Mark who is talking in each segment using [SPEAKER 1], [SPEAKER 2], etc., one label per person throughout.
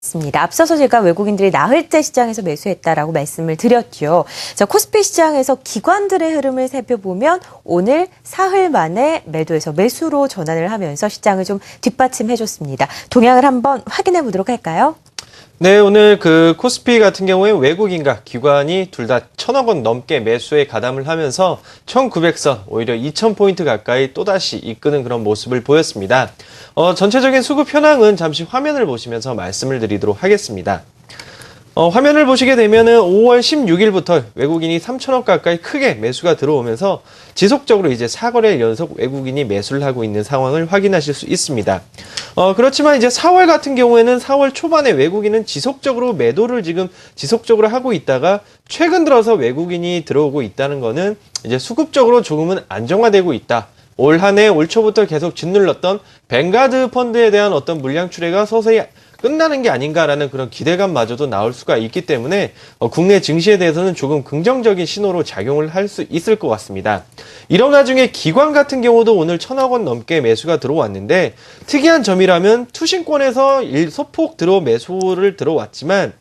[SPEAKER 1] 습니다. 앞서서 제가 외국인들이 나흘째 시장에서 매수했다라고 말씀을 드렸죠. 자, 코스피 시장에서 기관들의 흐름을 살펴보면 오늘 사흘 만에 매도에서 매수로 전환을 하면서 시장을 좀 뒷받침해줬습니다. 동향을 한번 확인해 보도록 할까요?
[SPEAKER 2] 네, 오늘 코스피 같은 경우에 외국인과 기관이 둘 다 1,000억 원 넘게 매수에 가담을 하면서 1,900선, 오히려 2,000포인트 가까이 또다시 이끄는 그런 모습을 보였습니다. 전체적인 수급 현황은 잠시 화면을 보시면서 말씀을 드리도록 하겠습니다. 화면을 보시게 되면은 5월 16일부터 외국인이 3,000억 가까이 크게 매수가 들어오면서 지속적으로 이제 4거래일 연속 외국인이 매수를 하고 있는 상황을 확인하실 수 있습니다. 그렇지만 이제 4월 같은 경우에는 4월 초반에 외국인은 지속적으로 매도를 지속적으로 하고 있다가 최근 들어서 외국인이 들어오고 있다는 거는 이제 수급적으로 조금은 안정화되고 있다. 올 한 해 올 초부터 계속 짓눌렀던 뱅가드 펀드에 대한 어떤 물량 출회가 서서히 끝나는 게 아닌가라는 그런 기대감마저도 나올 수가 있기 때문에 국내 증시에 대해서는 조금 긍정적인 신호로 작용을 할 수 있을 것 같습니다. 이런 와중에 기관 같은 경우도 오늘 1,000억 원 넘게 매수가 들어왔는데 특이한 점이라면 투신권에서 소폭 매수를 들어왔지만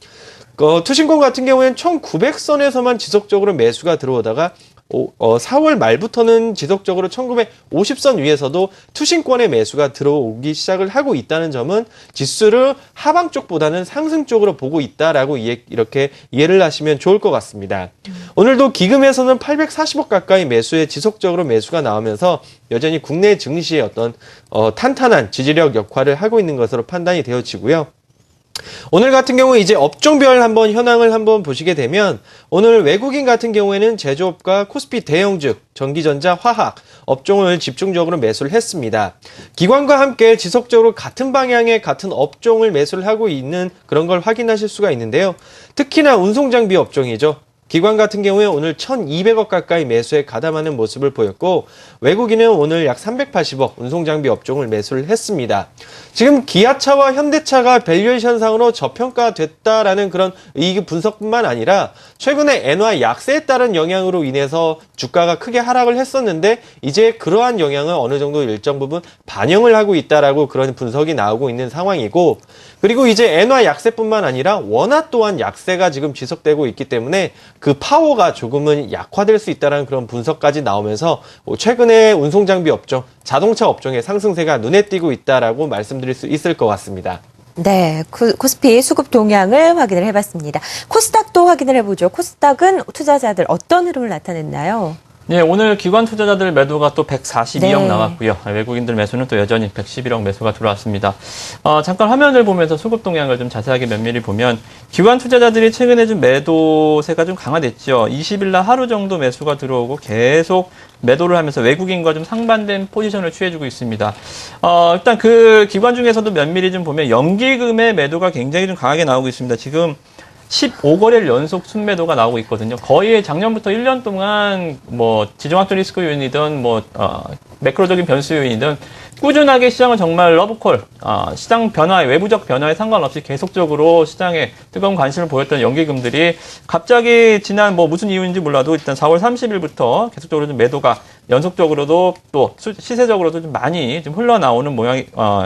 [SPEAKER 2] 투신권 같은 경우에는 1,900선에서만 지속적으로 매수가 들어오다가 4월 말부터는 지속적으로 1950선 위에서도 투신권의 매수가 들어오기 시작을 하고 있다는 점은 지수를 하방 쪽보다는 상승 쪽으로 보고 있다라고 이렇게 이해를 하시면 좋을 것 같습니다. 오늘도 기금에서는 840억 가까이 매수에 지속적으로 매수가 나오면서 여전히 국내 증시의 어떤 탄탄한 지지력 역할을 하고 있는 것으로 판단이 되어지고요. 오늘 같은 경우 이제 업종별 현황을 한번 보시게 되면 오늘 외국인 같은 경우에는 제조업과 코스피 대형주, 전기전자, 화학 업종을 집중적으로 매수를 했습니다. 기관과 함께 지속적으로 같은 방향의 같은 업종을 매수를 하고 있는 그런 걸 확인하실 수가 있는데요. 특히나 운송장비 업종이죠. 기관 같은 경우에 오늘 1,200억 가까이 매수에 가담하는 모습을 보였고 외국인은 오늘 약 380억 운송장비 업종을 매수를 했습니다. 지금 기아차와 현대차가 밸류에이션상으로 저평가됐다라는 그런 분석뿐만 아니라 최근에 엔화 약세에 따른 영향으로 인해서 주가가 크게 하락을 했었는데 이제 그러한 영향을 어느 정도 일정 부분 반영을 하고 있다라고 그런 분석이 나오고 있는 상황이고 그리고 이제 엔화 약세뿐만 아니라 원화 또한 약세가 지금 지속되고 있기 때문에 그 파워가 조금은 약화될 수 있다는 그런 분석까지 나오면서 최근에 운송장비 업종, 자동차 업종의 상승세가 눈에 띄고 있다라고 말씀드릴 수 있을 것 같습니다.
[SPEAKER 1] 네, 코스피 수급 동향을 확인을 해봤습니다. 코스닥도 확인을 해보죠. 코스닥은 투자자들 어떤 흐름을 나타냈나요?
[SPEAKER 3] 네, 오늘 기관 투자자들 매도가 또 142억 나왔고요. 외국인들 매수는 또 여전히 111억 매수가 들어왔습니다. 잠깐 화면을 보면서 수급 동향을 좀 자세하게 면밀히 보면 기관 투자자들이 최근에 좀 매도세가 좀 강화됐죠. 20일 날 하루 정도 매수가 들어오고 계속 매도를 하면서 외국인과 좀 상반된 포지션을 취해주고 있습니다. 일단 그 기관 중에서도 면밀히 좀 보면 연기금의 매도가 굉장히 좀 강하게 나오고 있습니다. 지금 15거래일 연속 순매도가 나오고 있거든요. 거의 작년부터 1년 동안 지정학적 리스크 요인이든 매크로적인 변수 요인이든 꾸준하게 시장을 정말 러브콜, 시장 변화에, 외부적 변화에 상관없이 계속적으로 시장에 뜨거운 관심을 보였던 연기금들이 갑자기 지난 무슨 이유인지 몰라도 일단 4월 30일부터 계속적으로 좀 매도가 연속적으로도 또 시세적으로도 좀 많이 좀 흘러나오는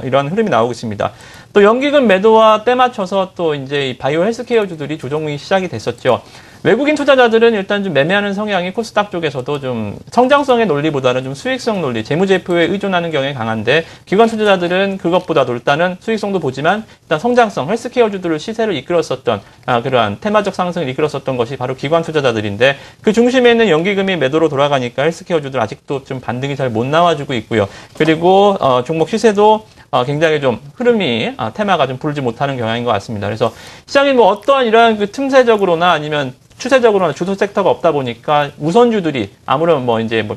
[SPEAKER 3] 이런 흐름이 나오고 있습니다. 또 연기금 매도와 때 맞춰서 또 이제 바이오 헬스케어주들이 조정이 시작이 됐었죠. 외국인 투자자들은 일단 좀 매매하는 성향이 코스닥 쪽에서도 좀 성장성의 논리보다는 좀 수익성 논리, 재무제표에 의존하는 경향이 강한데 기관 투자자들은 그것보다도 일단은 수익성도 보지만 일단 성장성, 헬스케어주들을 시세를 이끌었었던 그러한 테마적 상승을 이끌었었던 것이 바로 기관 투자자들인데 그 중심에 있는 연기금이 매도로 돌아가니까 헬스케어주들 아직도 좀 반등이 잘 못 나와주고 있고요. 그리고 종목 시세도 굉장히 좀 흐름이 테마가 좀 부르지 못하는 경향인 것 같습니다. 그래서 시장이 어떠한 이러한 그 틈새적으로나 아니면 추세적으로나 주도 섹터가 없다 보니까 우선주들이 아무런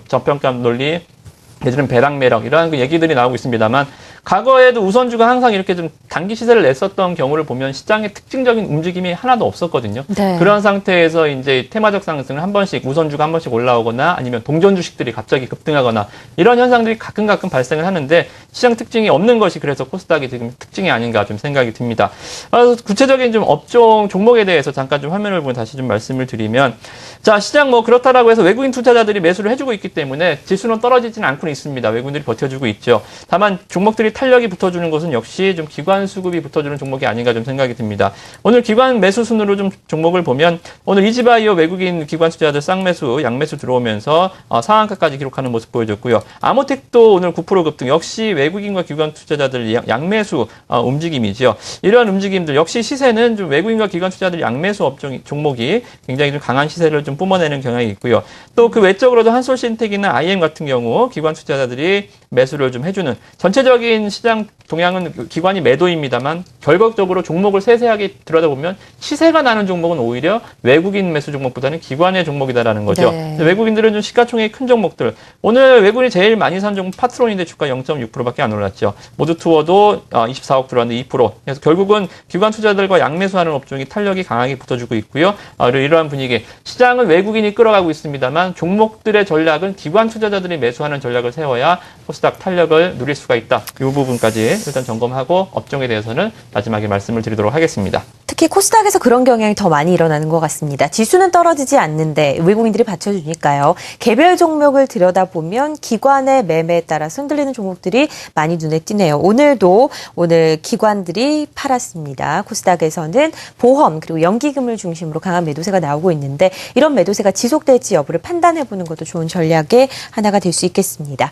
[SPEAKER 3] 저평가 논리, 예전엔 배당 매력 이러한 그 얘기들이 나오고 있습니다만 과거에도 우선주가 항상 이렇게 좀 단기 시세를 냈었던 경우를 보면 시장의 특징적인 움직임이 하나도 없었거든요.
[SPEAKER 1] 네.
[SPEAKER 3] 그런 상태에서 이제 테마적 상승을 한 번씩 우선주가 한 번씩 올라오거나 아니면 동전 주식들이 갑자기 급등하거나 이런 현상들이 가끔 발생을 하는데 시장 특징이 없는 것이 그래서 코스닥이 지금 특징이 아닌가 좀 생각이 듭니다. 구체적인 좀 업종 종목에 대해서 잠깐 좀 화면을 보면 다시 좀 말씀을 드리면 자, 시장 그렇다라고 해서 외국인 투자자들이 매수를 해주고 있기 때문에 지수는 떨어지지는 않고 있습니다. 외국인들이 버텨주고 있죠. 다만 종목들이 탄력이 붙어주는 것은 역시 좀 기관 수급이 붙어주는 종목이 아닌가 좀 생각이 듭니다. 오늘 기관 매수 순으로 좀 종목을 보면 오늘 이지바이오 외국인 기관 투자자들 쌍매수, 양매수 들어오면서 상한가까지 기록하는 모습 보여줬고요. 아모텍도 오늘 9% 급등, 역시 외국인과 기관 투자자들 양매수 움직임이죠. 이러한 움직임들 역시 시세는 좀 외국인과 기관 투자자들 양매수 업종 종목이 굉장히 좀 강한 시세를 좀 뿜어내는 경향이 있고요. 또 그 외적으로도 한솔신텍이나 IM 같은 경우 기관 투자자들이 매수를 좀 해주는, 전체적인 시장 동향은 기관이 매도입니다만 결과적으로 종목을 세세하게 들여다보면 시세가 나는 종목은 오히려 외국인 매수 종목보다는 기관의 종목이다라는 거죠.
[SPEAKER 1] 네.
[SPEAKER 3] 외국인들은 좀 시가총액이 큰 종목들, 오늘 외국인이 제일 많이 산 종목 파트론인데 주가 0.6%밖에 안 올랐죠. 모두투어도 24억 들어왔는데 2%. 그래서 결국은 기관 투자들과 양매수하는 업종이 탄력이 강하게 붙어주고 있고요. 이러한 분위기, 시장은 외국인이 끌어가고 있습니다만 종목들의 전략은 기관 투자자들이 매수하는 전략을 세워야 코스닥 탄력을 누릴 수가 있다. 이 부분까지 일단 점검하고 업종에 대해서는 마지막에 말씀을 드리도록 하겠습니다.
[SPEAKER 1] 특히 코스닥에서 그런 경향이 더 많이 일어나는 것 같습니다. 지수는 떨어지지 않는데 외국인들이 받쳐주니까요. 개별 종목을 들여다보면 기관의 매매에 따라서 흔들리는 종목들이 많이 눈에 띄네요. 오늘 기관들이 팔았습니다. 코스닥에서는 보험 그리고 연기금을 중심으로 강한 매도세가 나오고 있는데 이런 매도세가 지속될지 여부를 판단해보는 것도 좋은 전략의 하나가 될 수 있겠습니다.